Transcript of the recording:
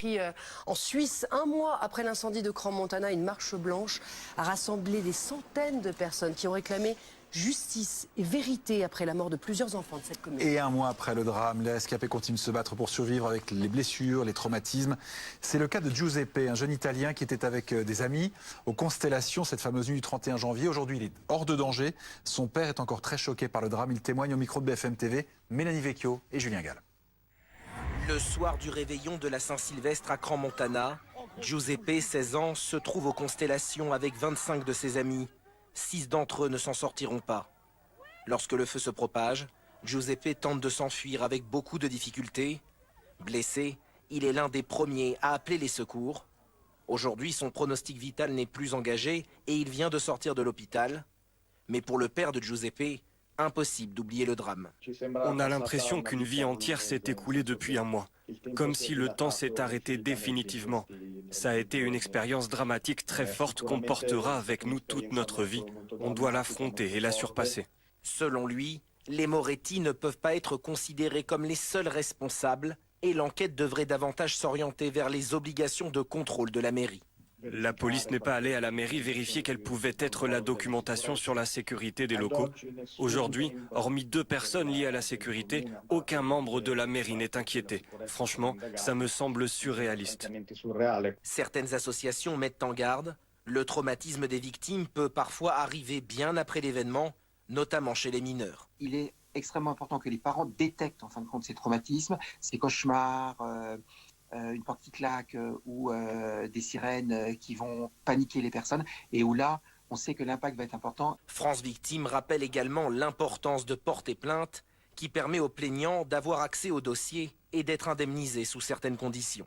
pris en Suisse. Un mois après l'incendie de Crans-Montana, une marche blanche a rassemblé des centaines de personnes qui ont réclamé justice et vérité après la mort de plusieurs enfants de cette commune. Et un mois après le drame, les rescapés continuent de se battre pour survivre avec les blessures, les traumatismes. C'est le cas de Giuseppe, un jeune Italien qui était avec des amis aux Constellations, cette fameuse nuit du 31 janvier. Aujourd'hui, il est hors de danger. Son père est encore très choqué par le drame. Il témoigne au micro de BFM TV. Mélanie Vecchio et Julien Gall. Le soir du réveillon de la Saint-Sylvestre à Crans-Montana, Giuseppe, 16 ans, se trouve aux Constellations avec 25 de ses amis. 6 d'entre eux ne s'en sortiront pas. Lorsque le feu se propage, Giuseppe tente de s'enfuir avec beaucoup de difficultés. Blessé, il est l'un des premiers à appeler les secours. Aujourd'hui, son pronostic vital n'est plus engagé et il vient de sortir de l'hôpital. Mais pour le père de Giuseppe, impossible d'oublier le drame. On a l'impression qu'une vie entière s'est écoulée depuis un mois, comme si le temps s'est arrêté définitivement. Ça a été une expérience dramatique très forte qu'on portera avec nous toute notre vie. On doit l'affronter et la surpasser. Selon lui, les Moretti ne peuvent pas être considérés comme les seuls responsables et l'enquête devrait davantage s'orienter vers les obligations de contrôle de la mairie. La police n'est pas allée à la mairie vérifier quelle pouvait être la documentation sur la sécurité des locaux. Aujourd'hui, hormis 2 personnes liées à la sécurité, aucun membre de la mairie n'est inquiété. Franchement, ça me semble surréaliste. Certaines associations mettent en garde. Le traumatisme des victimes peut parfois arriver bien après l'événement, notamment chez les mineurs. Il est extrêmement important que les parents détectent en fin de compte ces traumatismes, ces cauchemars, une porte qui claque ou des sirènes qui vont paniquer les personnes et où là, on sait que l'impact va être important. France Victimes rappelle également l'importance de porter plainte qui permet aux plaignants d'avoir accès au dossier et d'être indemnisés sous certaines conditions.